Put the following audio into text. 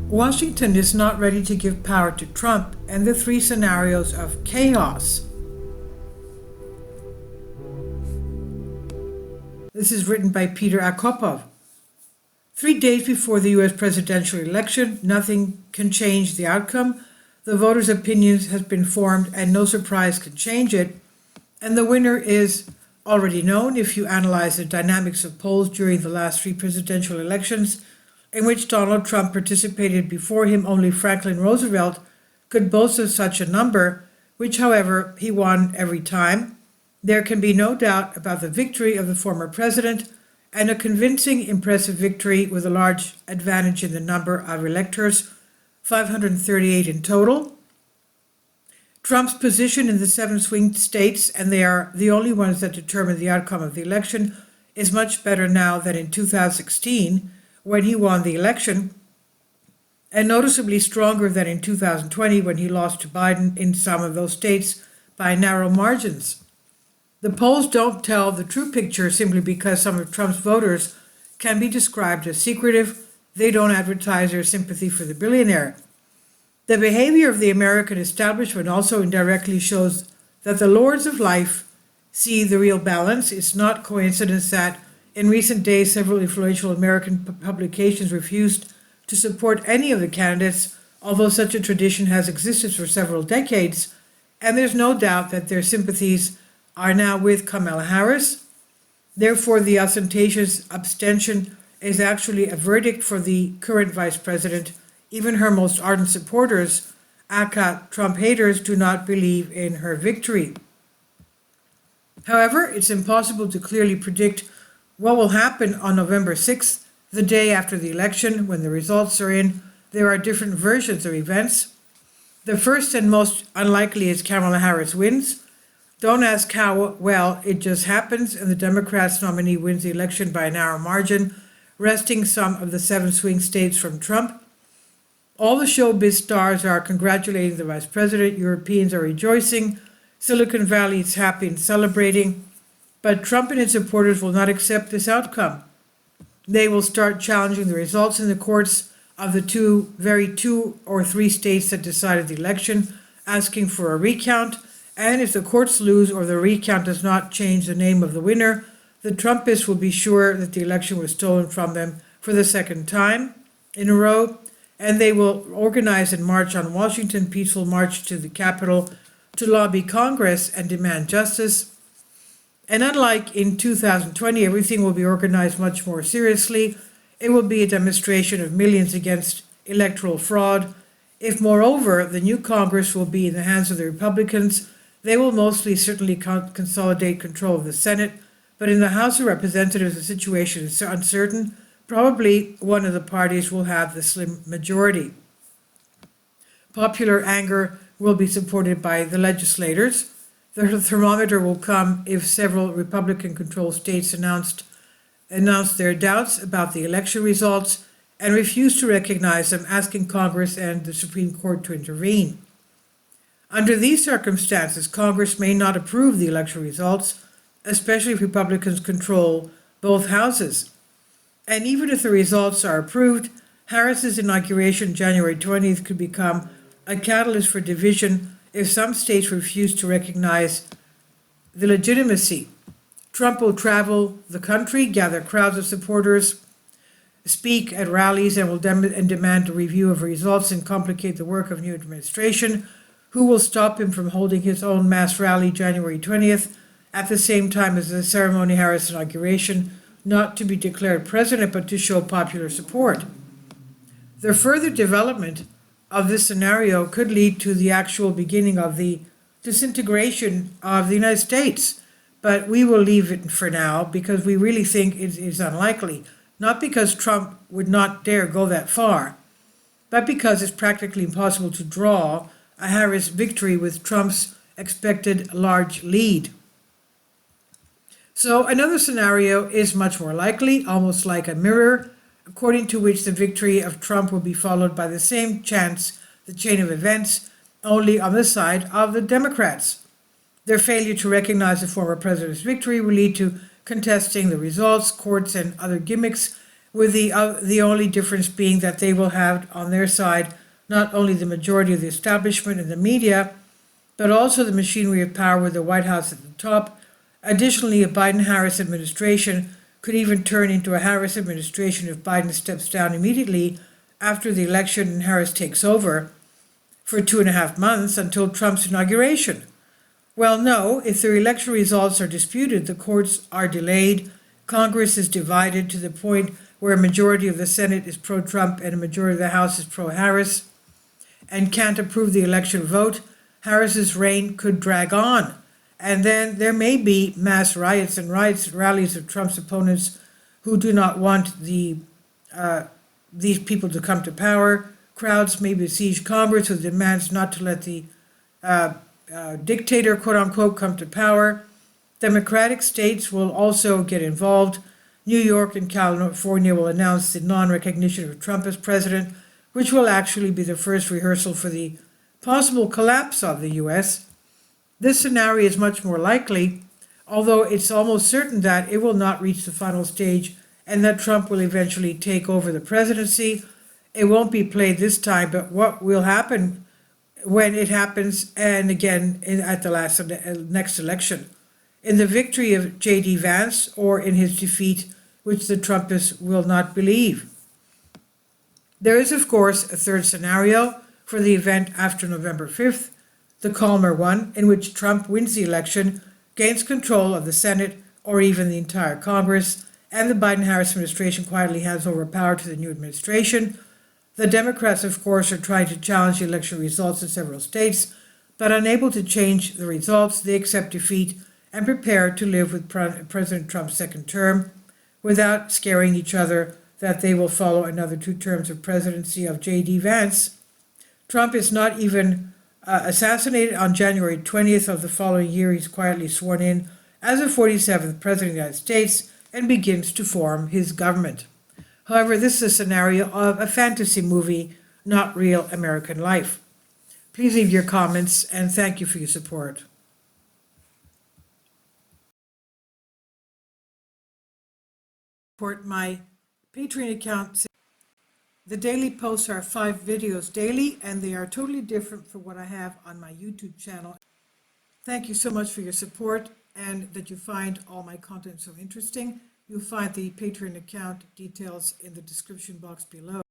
Washington is not ready to give power to Trump, and the three scenarios of chaos. This is written by Peter Akopov. 3 days before the U.S. presidential election, nothing can change the outcome. The voters' opinions has been formed and no surprise can change it. And the winner is already known if you analyze the dynamics of polls during the last 3 presidential elections, in which Donald Trump participated. Before him, only Franklin Roosevelt could boast of such a number, which, however, he won every time. There can be no doubt about the victory of the former president, and a convincing, impressive victory with a large advantage in the number of electors, 538 in total. Trump's position in the 7 swing states, and they are the only ones that determine the outcome of the election, is much better now than in 2016, when he won the election, and noticeably stronger than in 2020, when he lost to Biden in some of those states by narrow margins. The polls don't tell the true picture simply because some of Trump's voters can be described as secretive. They don't advertise their sympathy for the billionaire. The behavior of the American establishment also indirectly shows that the lords of life see the real balance. It's not coincidence that in recent days several influential American publications refused to support any of the candidates, although such a tradition has existed for several decades, and there's no doubt that their sympathies are now with Kamala Harris. Therefore, the ostentatious abstention is actually a verdict for the current vice president. Even her most ardent supporters, aka Trump haters, do not believe in her victory. However, it's impossible to clearly predict what will happen on November 6th, the day after the election, when the results are in. There are different versions of events. The first and most unlikely is Kamala Harris wins. Don't ask how. Well, it just happens, and the Democrats' nominee wins the election by a narrow margin, wresting some of the 7 swing states from Trump. All the showbiz stars are congratulating the vice president. Europeans are rejoicing. Silicon Valley is happy and celebrating. But Trump and his supporters will not accept this outcome. They will start challenging the results in the courts of the 2 or 3 states that decided the election, asking for a recount. And if the courts lose or the recount does not change the name of the winner, the Trumpists will be sure that the election was stolen from them for the second time in a row, and they will organize and march on Washington, peaceful march to the Capitol to lobby Congress and demand justice. And unlike in 2020, everything will be organized much more seriously. It will be a demonstration of millions against electoral fraud. If, moreover, the new Congress will be in the hands of the Republicans, they will certainly consolidate control of the Senate, but in the House of Representatives, the situation is uncertain. Probably one of the parties will have the slim majority. Popular anger will be supported by the legislators. The thermometer will come if several Republican-controlled states announce their doubts about the election results and refuse to recognize them, asking Congress and the Supreme Court to intervene. Under these circumstances, Congress may not approve the election results, especially if Republicans control both houses. And even if the results are approved, Harris's inauguration January 20th could become a catalyst for division if some states refuse to recognize the legitimacy. Trump will travel the country, gather crowds of supporters, speak at rallies, and will demand a review of results and complicate the work of new administration. Who will stop him from holding his own mass rally January 20th at the same time as the ceremony Harris' inauguration, not to be declared president but to show popular support? The further development of this scenario could lead to the actual beginning of the disintegration of the United States, but we will leave it for now because we really think it is unlikely, not because Trump would not dare go that far, but because it's practically impossible to draw a Harris victory with Trump's expected large lead. So another scenario is much more likely, almost like a mirror, according to which the victory of Trump will be followed by the same the chain of events, only on the side of the Democrats. Their failure to recognize the former president's victory will lead to contesting the results, courts, and other gimmicks with the only difference being that they will have on their side not only the majority of the establishment and the media, but also the machinery of power with the White House at the top. Additionally, a Biden-Harris administration could even turn into a Harris administration if Biden steps down immediately after the election and Harris takes over for 2.5 months until Trump's inauguration. Well, no, if their election results are disputed, the courts are delayed, Congress is divided to the point where a majority of the Senate is pro-Trump and a majority of the House is pro-Harris and can't approve the election vote, Harris's reign could drag on. And then there may be mass riots and rallies of Trump's opponents who do not want these people to come to power. Crowds may besiege Congress with demands not to let the dictator, quote unquote, come to power. Democratic states will also get involved. New York and California will announce the non-recognition of Trump as president, which will actually be the first rehearsal for the possible collapse of the U.S. This scenario is much more likely, although it's almost certain that it will not reach the final stage and that Trump will eventually take over the presidency. It won't be played this time, but what will happen when it happens, and again at the next election, in the victory of J.D. Vance or in his defeat, which the Trumpists will not believe. There is, of course, a third scenario for the event after November 5th, the calmer one, in which Trump wins the election, gains control of the Senate or even the entire Congress, and the Biden-Harris administration quietly hands over power to the new administration. The Democrats, of course, are trying to challenge the election results in several states, but unable to change the results, they accept defeat and prepare to live with President Trump's second term without scaring each other that they will follow another 2 terms of presidency of J.D. Vance. Trump is not even assassinated on January 20th of the following year. He's quietly sworn in as the 47th President of the United States and begins to form his government. However, this is a scenario of a fantasy movie, not real American life. Please leave your comments and thank you for your support. Support my Patreon account. The daily posts are 5 videos daily, and they are totally different from what I have on my YouTube channel. Thank you so much for your support and that you find all my content so interesting. You'll find the Patreon account details in the description box below.